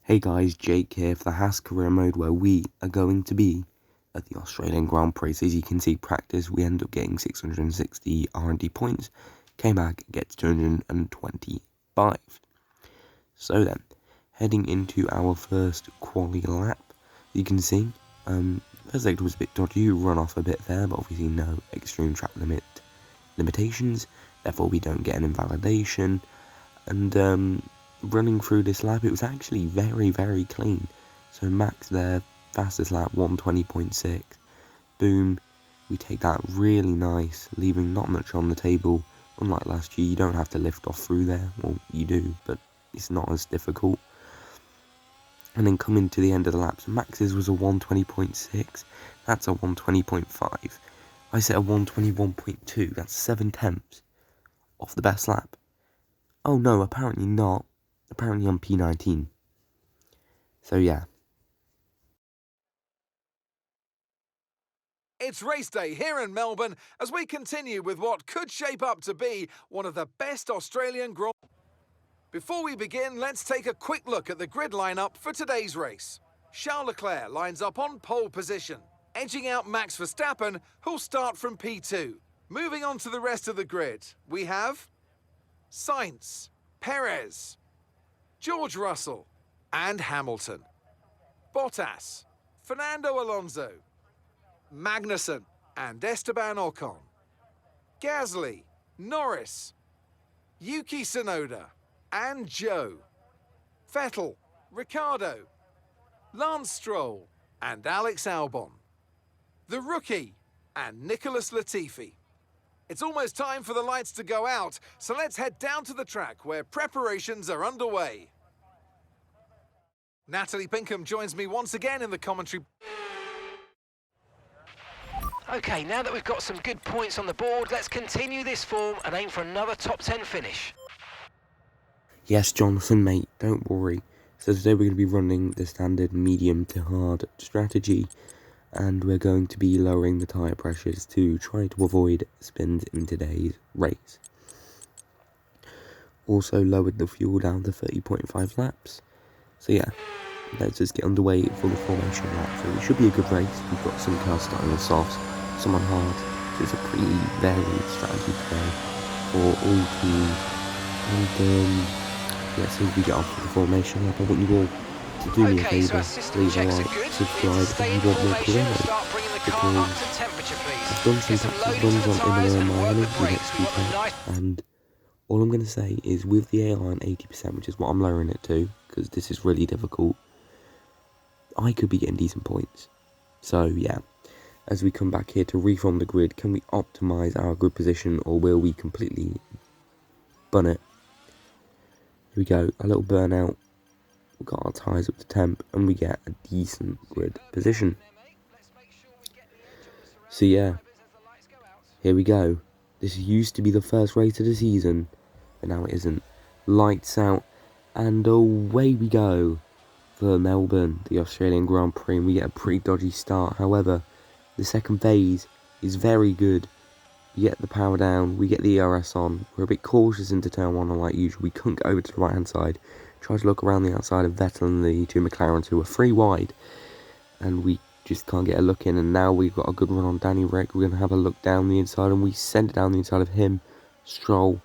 Hey guys, Jake here for the HAAS career mode where we are going to be at the Australian Grand Prix. So as you can see, practice, we end up getting 660 R&D points, came back, gets 225. So then, heading into our first quali lap, you can see, first sector was a bit dodgy, you run off a bit there, but obviously no extreme track limitations, therefore we don't get an invalidation, and running through this lap, it was actually very, very clean. So max there, fastest lap, 120.6. Boom, we take that really nice, leaving not much on the table. Unlike last year, you don't have to lift off through there. Well, you do, but it's not as difficult. And then coming to the end of the lap, so max's was a 120.6. That's a 120.5. I set a 121.2. That's 7 tenths off the best lap. Oh no, apparently not. Apparently I'm P19. So yeah. It's race day here in Melbourne as we continue with what could shape up to be one of the best Australian Grand Prix. Before we begin, let's take a quick look at the grid lineup for today's race. Charles Leclerc lines up on pole position, edging out Max Verstappen, who'll start from P2. Moving on to the rest of the grid, we have Sainz, Perez, George Russell, and Hamilton. Bottas, Fernando Alonso, Magnussen, and Esteban Ocon. Gasly, Norris, Yuki Tsunoda, and Joe. Vettel, Ricciardo, Lance Stroll, and Alex Albon. The rookie, and Nicholas Latifi. It's almost time for the lights to go out, so let's head down to the track where preparations are underway. Natalie Pinkham joins me once again in the commentary. Okay, now that we've got some good points on the board, let's continue this form and aim for another top 10 finish. Yes, Jonathan, mate, don't worry. So today we're going to be running the standard medium to hard strategy, and we're going to be lowering the tyre pressures to try to avoid spins in today's race. Also lowered the fuel down to 30.5 laps. So yeah, let's just get underway for the formation lap. So it should be a good race. We've got some cars starting on softs, some on hard. So it's a pretty varied strategy today for all teams. And yeah, as soon as we get off with the formation lap, I want you all to do me a favour, leave a like, subscribe if you want more career mode, because I've done some practice runs on Imola and Miami the next weekend, and all I'm going to say is with the AI on 80%, which is what I'm lowering it to, because this is really difficult, I could be getting decent points. So yeah, as we come back here to reform the grid, can we optimise our grid position, or will we completely bun it? Here we go, a little burnout. We've got our tyres up to temp, and we get a decent grid position. So yeah, here we go. This used to be the first race of the season, but now it isn't. Lights out, and away we go for Melbourne, the Australian Grand Prix, and we get a pretty dodgy start. However, the second phase is very good. We get the power down, we get the ERS on. We're a bit cautious into turn one, unlike usual. We couldn't go over to the right hand side. Try to look around the outside of Vettel and the two McLarens, who are 3 wide, and we just can't get a look in. And now we've got a good run on Danny Rick. We're going to have a look down the inside, and we send it down the inside of him, Stroll,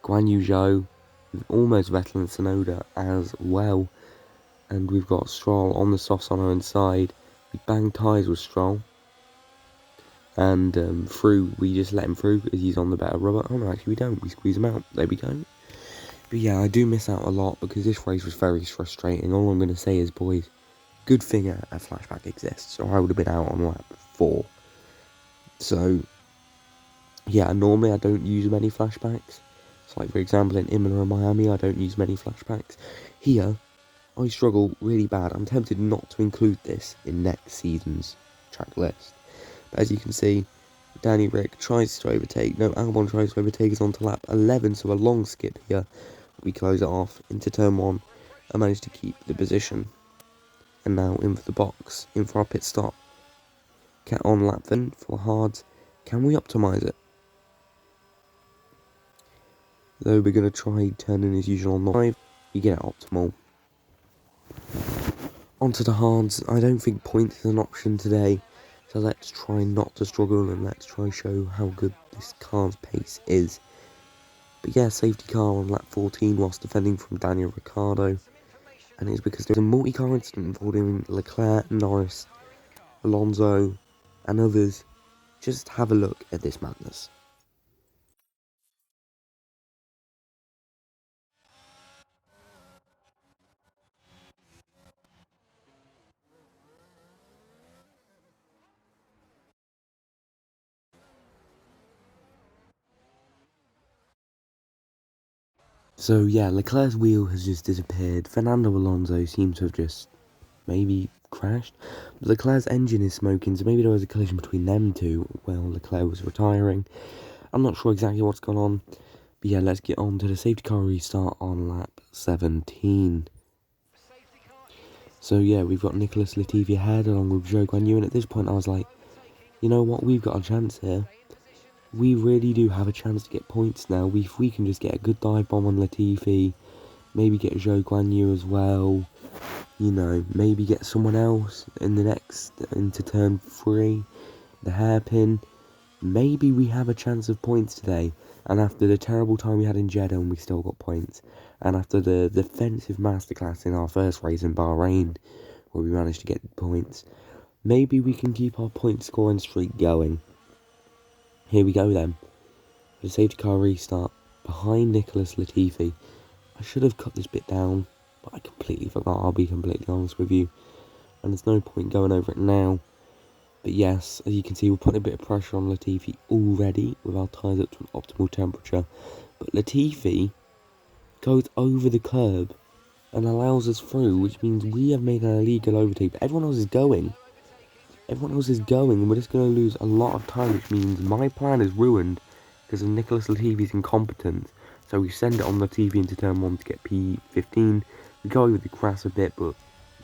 Guan Yu Zhou, almost Vettel and Tsunoda as well. And we've got Stroll on the softs on our inside. We bang tyres with Stroll, and through, we just let him through because he's on the better rubber. Oh no, actually we don't, we squeeze him out. There we go. But yeah, I do miss out a lot because this race was very frustrating. All I'm going to say is, boys, good thing a flashback exists, or I would have been out on lap 4. So yeah, normally I don't use many flashbacks. So like for example in Imola and Miami, I don't use many flashbacks. Here, I struggle really bad. I'm tempted not to include this in next season's track list. But as you can see, Danny Rick tries to overtake. No, Albon tries to overtake us onto lap 11, so a long skip here. We close it off into turn 1 and manage to keep the position. And now in for the box, in for our pit stop. Get on lap then for hards. Can we optimise it? Though we're going to try turning as usual on the 5, we get it optimal. Onto the hards. I don't think points is an option today, so let's try not to struggle and let's try show how good this car's pace is. But yeah, safety car on lap 14 whilst defending from Daniel Ricciardo, and it's because there's a multi-car incident involving Leclerc, Norris, Alonso and others. Just have a look at this madness. So yeah, Leclerc's wheel has just disappeared. Fernando Alonso seems to have just maybe crashed. But Leclerc's engine is smoking, so maybe there was a collision between them two while Leclerc was retiring. I'm not sure exactly what's gone on. But yeah, let's get on to the safety car restart on lap 17. So yeah, we've got Nicholas Latifi ahead along with Zhou Guanyu, and at this point I was like, you know what, we've got a chance here. We really do have a chance to get points now. If we can just get a good dive bomb on Latifi, maybe get Zhou Guanyu as well, you know, maybe get someone else in the next, into turn 3, the hairpin, maybe we have a chance of points today. And after the terrible time we had in Jeddah and we still got points, and after the defensive masterclass in our first race in Bahrain, where we managed to get points, maybe we can keep our point scoring streak going. Here we go then. The safety car restart behind Nicholas Latifi. I should have cut this bit down, but I completely forgot, I'll be completely honest with you. And there's no point going over it now. But yes, as you can see, we're putting a bit of pressure on Latifi already with our tyres up to an optimal temperature. But Latifi goes over the curb and allows us through, which means we have made an illegal overtake. But everyone else is going. And we're just going to lose a lot of time, which means my plan is ruined because of Nicholas Latifi's incompetence. So we send it on Latifi into turn 1 to get P15. We go over the grass a bit, but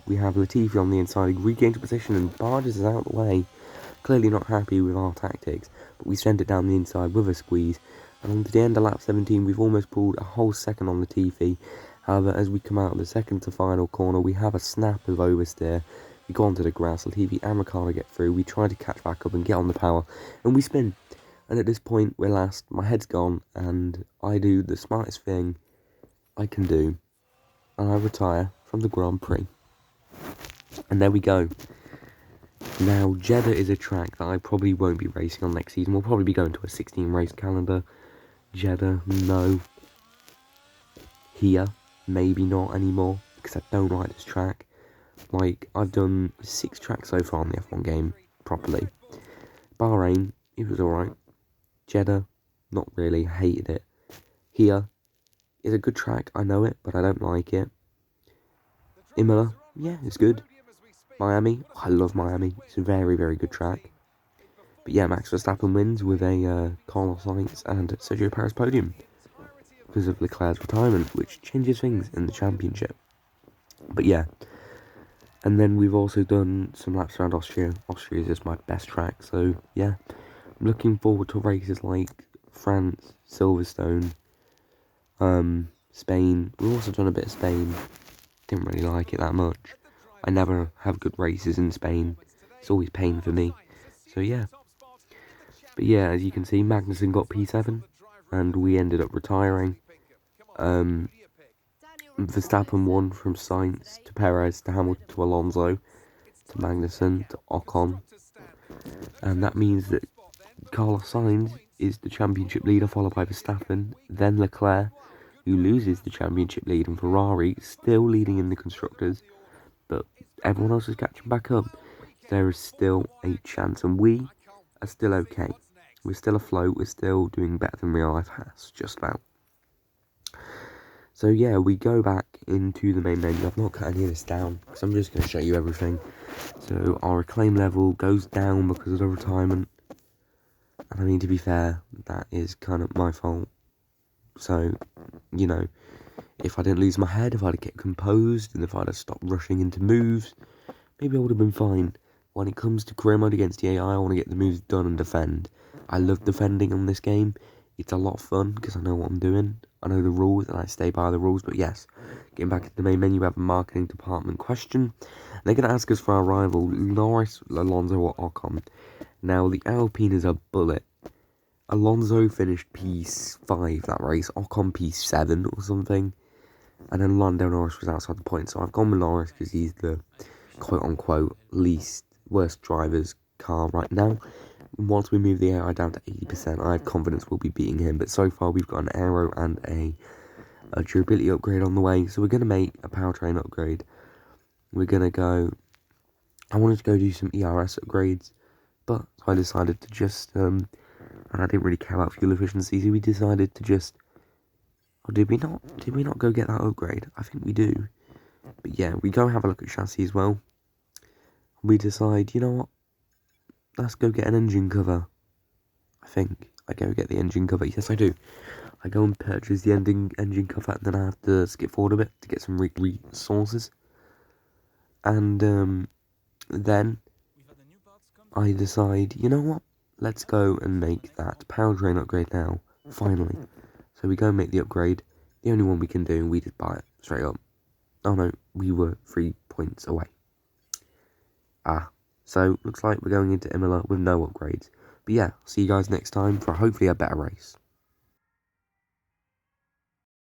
we have Latifi on the inside. He regains position and barges us out of the way. Clearly not happy with our tactics, but we send it down the inside with a squeeze. And on to the end of lap 17, we've almost pulled a whole second on Latifi. However, as we come out of the second to final corner, we have a snap of oversteer. We go onto the grass, Latifi and Ricciardo get through. We try to catch back up and get on the power, and we spin. And at this point, we're last. My head's gone, and I do the smartest thing I can do, and I retire from the Grand Prix. And there we go. Now, Jeddah is a track that I probably won't be racing on next season. We'll probably be going to a 16 race calendar. Jeddah, no. Here, maybe not anymore, because I don't like this track. Like, I've done 6 tracks so far in the F1 game, properly. Bahrain, it was alright. Jeddah, not really, hated it. Here, is a good track, I know it, but I don't like it. Imola, yeah, it's good. Miami, I love Miami, it's a very, very good track. But yeah, Max Verstappen wins with a Carlos Sainz and Sergio Perez podium because of Leclerc's retirement, which changes things in the championship. But yeah, and then we've also done some laps around Austria. Austria is just my best track, so yeah, I'm looking forward to races like France, Silverstone, Spain. We've also done a bit of Spain, didn't really like it that much. I never have good races in Spain, it's always pain for me, so yeah. But yeah, as you can see, Magnussen got P7, and we ended up retiring. Verstappen won from Sainz to Perez to Hamilton to Alonso to Magnussen to Ocon, and that means that Carlos Sainz is the championship leader, followed by Verstappen, then Leclerc, who loses the championship lead, and Ferrari still leading in the constructors, but everyone else is catching back up. There is still a chance, and we are still okay. We're still afloat, we're still doing better than real life HAAS, just about. So yeah, we go back into the main menu. I've not cut any of this down, because I'm just going to show you everything. So our acclaim level goes down because of the retirement. And I mean, to be fair, that is kind of my fault. So, you know, if I didn't lose my head, if I'd get composed, and if I'd have stopped rushing into moves, maybe I would have been fine. When it comes to career mode against the AI, I want to get the moves done and defend. I love defending on this game. It's a lot of fun because I know what I'm doing. I know the rules and I stay by the rules. But yes, getting back into the main menu, we have a marketing department question. They're going to ask us for our rival, Norris, Alonso, or Ocon. Now, the Alpine is a bullet. Alonso finished P5 that race, Ocon P7 or something. And then Lando Norris was outside the point. So I've gone with Norris because he's the quote-unquote worst driver's car right now. Once we move the AI down to 80%, I have confidence we'll be beating him. But so far, we've got an aero and a durability upgrade on the way. So we're going to make a powertrain upgrade. We're going to go... I wanted to go do some ERS upgrades, but I decided to just... and I didn't really care about fuel efficiency, so we decided to just... Oh, did we not go get that upgrade? I think we do. But yeah, we go have a look at chassis as well. We decide, you know what? Let's go get an engine cover. I think I go get the engine cover. Yes, I do. I go and purchase the engine cover, and then I have to skip forward a bit to get some resources. And then I decide, you know what? Let's go and make that powertrain upgrade now. Finally. So we go and make the upgrade. The only one we can do, we just buy it straight up. Oh no, we were 3 points away. So looks like we're going into Imola with no upgrades. But yeah, see you guys next time for hopefully a better race.